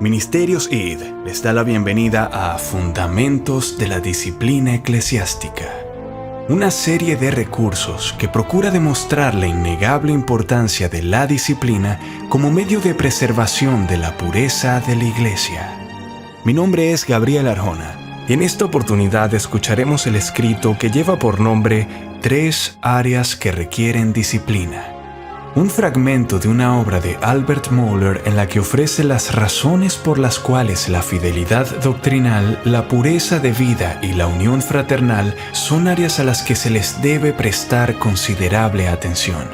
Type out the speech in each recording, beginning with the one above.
Ministerios ID les da la bienvenida a Fundamentos de la Disciplina Eclesiástica, una serie de recursos que procura demostrar la innegable importancia de la disciplina como medio de preservación de la pureza de la Iglesia. Mi nombre es Gabriel Arjona y en esta oportunidad escucharemos el escrito que lleva por nombre 3 áreas que requieren disciplina. Un fragmento de una obra de Albert Mohler en la que ofrece las razones por las cuales la fidelidad doctrinal, la pureza de vida y la unión fraternal son áreas a las que se les debe prestar considerable atención.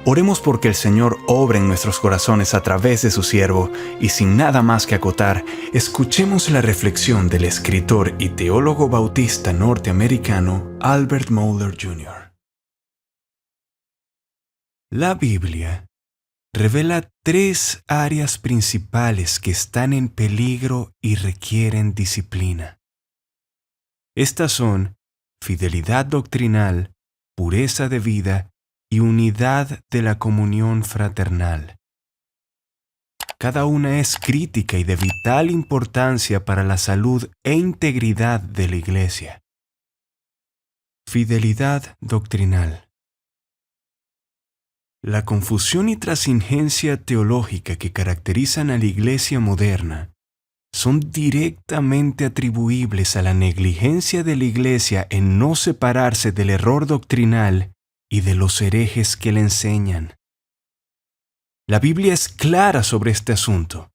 Oremos porque el Señor obre en nuestros corazones a través de su siervo y sin nada más que acotar, escuchemos la reflexión del escritor y teólogo bautista norteamericano Albert Mohler Jr. La Biblia revela 3 áreas principales que están en peligro y requieren disciplina. Estas son fidelidad doctrinal, pureza de vida y unidad de la comunión fraternal. Cada una es crítica y de vital importancia para la salud e integridad de la Iglesia. Fidelidad doctrinal. La confusión y transigencia teológica que caracterizan a la Iglesia moderna son directamente atribuibles a la negligencia de la Iglesia en no separarse del error doctrinal y de los herejes que le enseñan. La Biblia es clara sobre este asunto.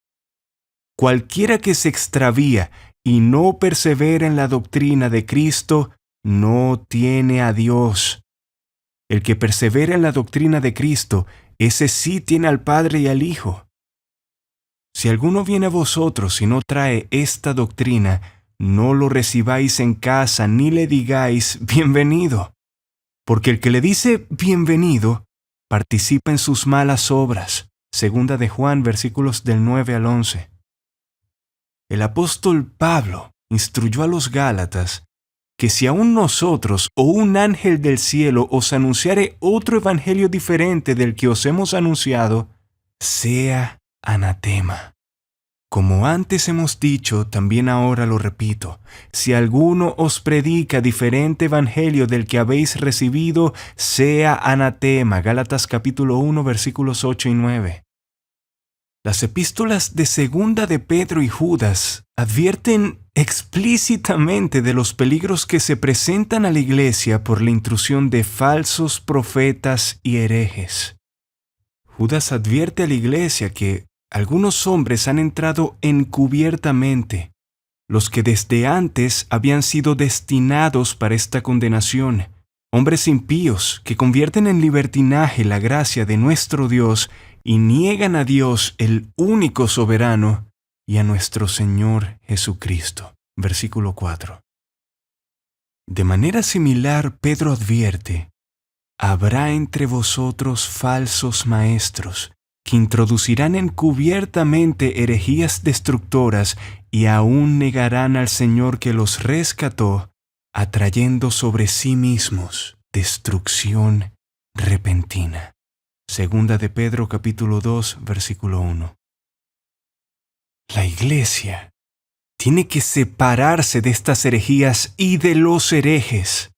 Cualquiera que se extravía y no persevera en la doctrina de Cristo no tiene a Dios. El que persevera en la doctrina de Cristo, ese sí tiene al Padre y al Hijo. Si alguno viene a vosotros y no trae esta doctrina, no lo recibáis en casa ni le digáis bienvenido, porque el que le dice bienvenido participa en sus malas obras. Segunda de Juan, versículos del 9 al 11. El apóstol Pablo instruyó a los Gálatas que si aún nosotros o un ángel del cielo os anunciare otro evangelio diferente del que os hemos anunciado, sea anatema. Como antes hemos dicho, también ahora lo repito, si alguno os predica diferente evangelio del que habéis recibido, sea anatema. Gálatas capítulo 1, versículos 8 y 9. Las epístolas de Segunda de Pedro y Judas advierten explícitamente de los peligros que se presentan a la Iglesia por la intrusión de falsos profetas y herejes. Judas advierte a la Iglesia que algunos hombres han entrado encubiertamente, los que desde antes habían sido destinados para esta condenación, hombres impíos que convierten en libertinaje la gracia de nuestro Dios y niegan a Dios, el único soberano, y a nuestro Señor Jesucristo. Versículo 4. De manera similar, Pedro advierte: habrá entre vosotros falsos maestros, que introducirán encubiertamente herejías destructoras y aún negarán al Señor que los rescató, atrayendo sobre sí mismos destrucción repentina. Segunda de Pedro capítulo 2, versículo 1. La Iglesia tiene que separarse de estas herejías y de los herejes.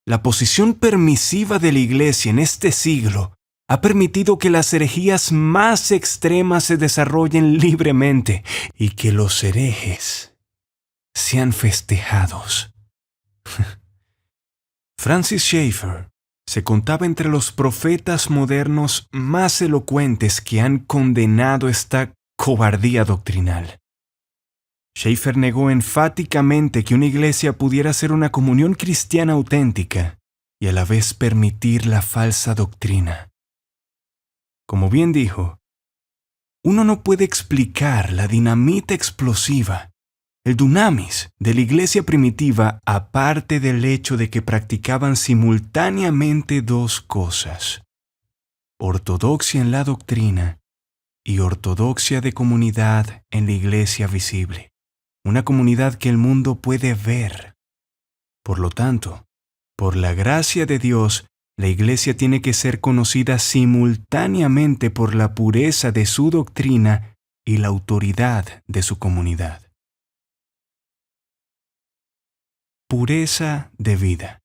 La posición permisiva de la Iglesia en este siglo ha permitido que las herejías más extremas se desarrollen libremente y que los herejes sean festejados. Francis Schaeffer se contaba entre los profetas modernos más elocuentes que han condenado esta cobardía doctrinal. Schaeffer negó enfáticamente que una iglesia pudiera ser una comunión cristiana auténtica y a la vez permitir la falsa doctrina. Como bien dijo, uno no puede explicar la dinamita explosiva, el dunamis de la iglesia primitiva, aparte del hecho de que practicaban simultáneamente 2 cosas: ortodoxia en la doctrina y ortodoxia de comunidad en la iglesia visible, una comunidad que el mundo puede ver. Por lo tanto, por la gracia de Dios, la iglesia tiene que ser conocida simultáneamente por la pureza de su doctrina y la autoridad de su comunidad. Pureza de vida.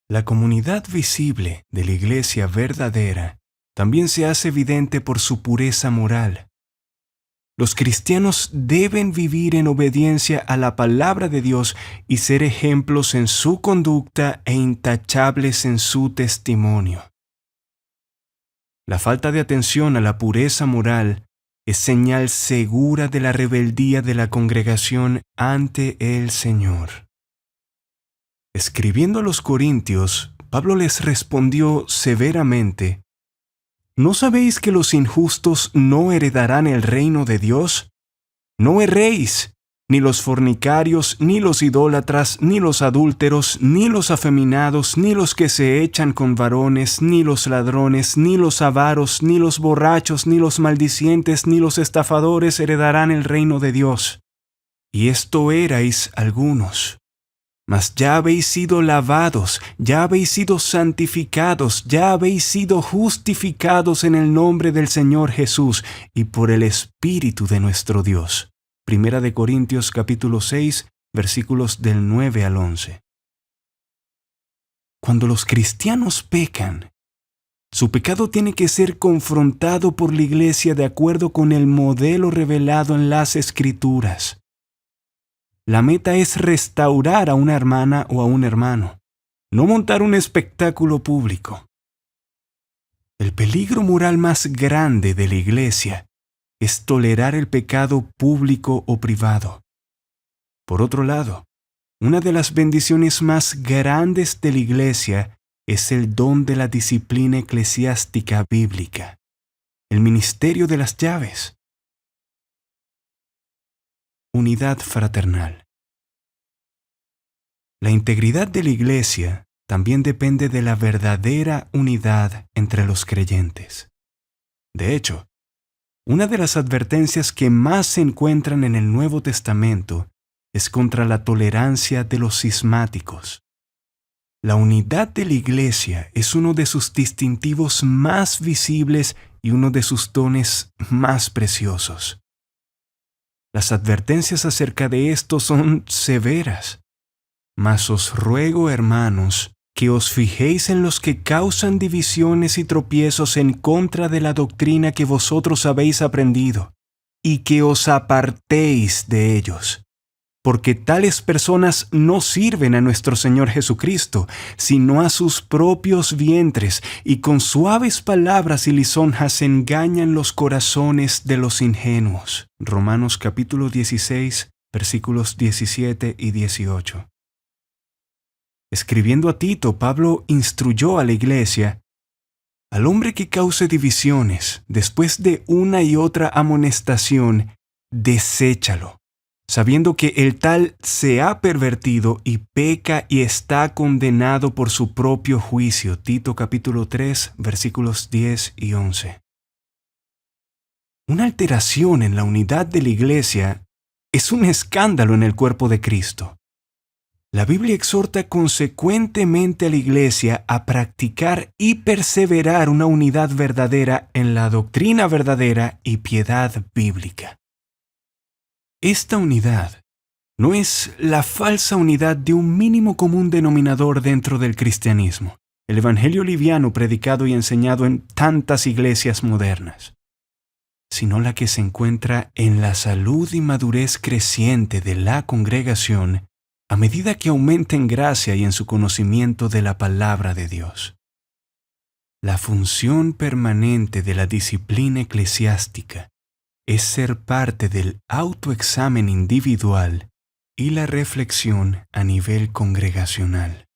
La comunidad visible de la Iglesia verdadera también se hace evidente por su pureza moral. Los cristianos deben vivir en obediencia a la palabra de Dios y ser ejemplos en su conducta e intachables en su testimonio. La falta de atención a la pureza moral es señal segura de la rebeldía de la congregación ante el Señor. Escribiendo a los Corintios, Pablo les respondió severamente: ¿No sabéis que los injustos no heredarán el reino de Dios? No erréis, ni los fornicarios, ni los idólatras, ni los adúlteros, ni los afeminados, ni los que se echan con varones, ni los ladrones, ni los avaros, ni los borrachos, ni los maldicientes, ni los estafadores heredarán el reino de Dios. Y esto erais algunos. Mas ya habéis sido lavados, ya habéis sido santificados, ya habéis sido justificados en el nombre del Señor Jesús y por el Espíritu de nuestro Dios. Primera de Corintios capítulo 6, versículos del 9 al 11. Cuando los cristianos pecan, su pecado tiene que ser confrontado por la Iglesia de acuerdo con el modelo revelado en las Escrituras. La meta es restaurar a una hermana o a un hermano, no montar un espectáculo público. El peligro moral más grande de la Iglesia es tolerar el pecado público o privado. Por otro lado, una de las bendiciones más grandes de la Iglesia es el don de la disciplina eclesiástica bíblica, el ministerio de las llaves. Unidad fraternal. La integridad de la Iglesia también depende de la verdadera unidad entre los creyentes. De hecho, una de las advertencias que más se encuentran en el Nuevo Testamento es contra la tolerancia de los cismáticos. La unidad de la Iglesia es uno de sus distintivos más visibles y uno de sus dones más preciosos. Las advertencias acerca de esto son severas. Mas os ruego, hermanos, que os fijéis en los que causan divisiones y tropiezos en contra de la doctrina que vosotros habéis aprendido, y que os apartéis de ellos. Porque tales personas no sirven a nuestro Señor Jesucristo, sino a sus propios vientres, y con suaves palabras y lisonjas engañan los corazones de los ingenuos. Romanos capítulo 16, versículos 17 y 18. Escribiendo a Tito, Pablo instruyó a la Iglesia: al hombre que cause divisiones, después de una y otra amonestación, deséchalo, sabiendo que el tal se ha pervertido y peca y está condenado por su propio juicio. Tito capítulo 3, versículos 10 y 11. Una alteración en la unidad de la Iglesia es un escándalo en el cuerpo de Cristo. La Biblia exhorta consecuentemente a la Iglesia a practicar y perseverar una unidad verdadera en la doctrina verdadera y piedad bíblica. Esta unidad no es la falsa unidad de un mínimo común denominador dentro del cristianismo, el evangelio liviano predicado y enseñado en tantas iglesias modernas, sino la que se encuentra en la salud y madurez creciente de la congregación a medida que aumenta en gracia y en su conocimiento de la palabra de Dios. La función permanente de la disciplina eclesiástica es ser parte del autoexamen individual y la reflexión a nivel congregacional.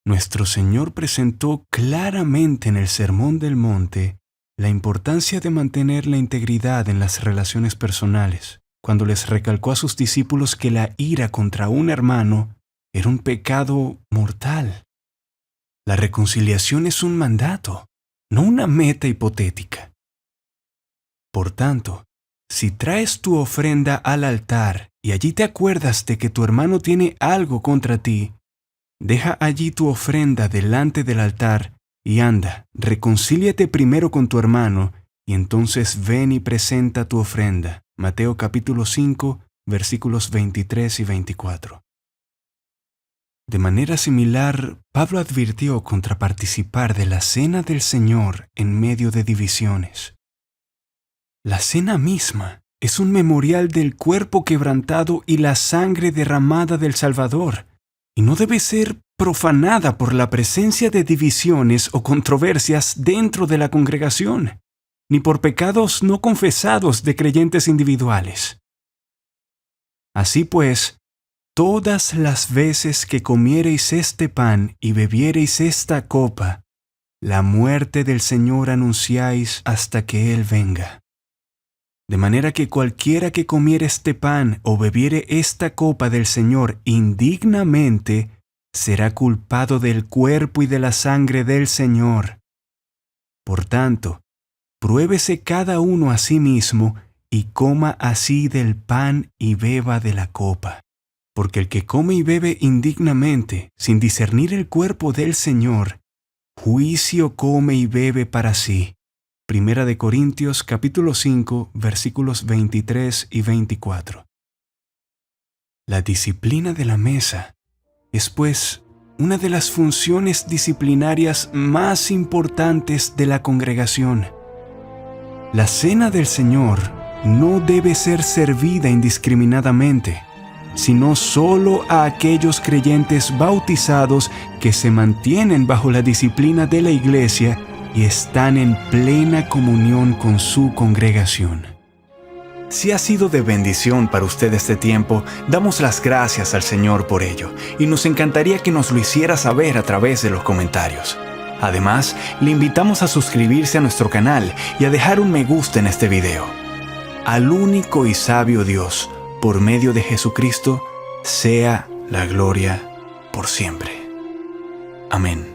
Nuestro Señor presentó claramente en el Sermón del Monte la importancia de mantener la integridad en las relaciones personales, cuando les recalcó a sus discípulos que la ira contra un hermano era un pecado mortal. La reconciliación es un mandato, no una meta hipotética. Por tanto, si traes tu ofrenda al altar y allí te acuerdas de que tu hermano tiene algo contra ti, deja allí tu ofrenda delante del altar y anda, reconcíliate primero con tu hermano y entonces ven y presenta tu ofrenda. Mateo capítulo 5, versículos 23 y 24. De manera similar, Pablo advirtió contra participar de la cena del Señor en medio de divisiones. La cena misma es un memorial del cuerpo quebrantado y la sangre derramada del Salvador, y no debe ser profanada por la presencia de divisiones o controversias dentro de la congregación, ni por pecados no confesados de creyentes individuales. Así pues, todas las veces que comiereis este pan y bebiereis esta copa, la muerte del Señor anunciáis hasta que Él venga. De manera que cualquiera que comiere este pan o bebiere esta copa del Señor indignamente, será culpado del cuerpo y de la sangre del Señor. Por tanto, pruébese cada uno a sí mismo y coma así del pan y beba de la copa. Porque el que come y bebe indignamente, sin discernir el cuerpo del Señor, juicio come y bebe para sí. Primera de Corintios capítulo 5, versículos 23 y 24. La disciplina de la mesa es, pues, una de las funciones disciplinarias más importantes de la congregación. La cena del Señor no debe ser servida indiscriminadamente, sino solo a aquellos creyentes bautizados que se mantienen bajo la disciplina de la Iglesia y están en plena comunión con su congregación. Si ha sido de bendición para usted este tiempo, damos las gracias al Señor por ello, y nos encantaría que nos lo hiciera saber a través de los comentarios. Además, le invitamos a suscribirse a nuestro canal y a dejar un me gusta en este video. Al único y sabio Dios, por medio de Jesucristo, sea la gloria por siempre. Amén.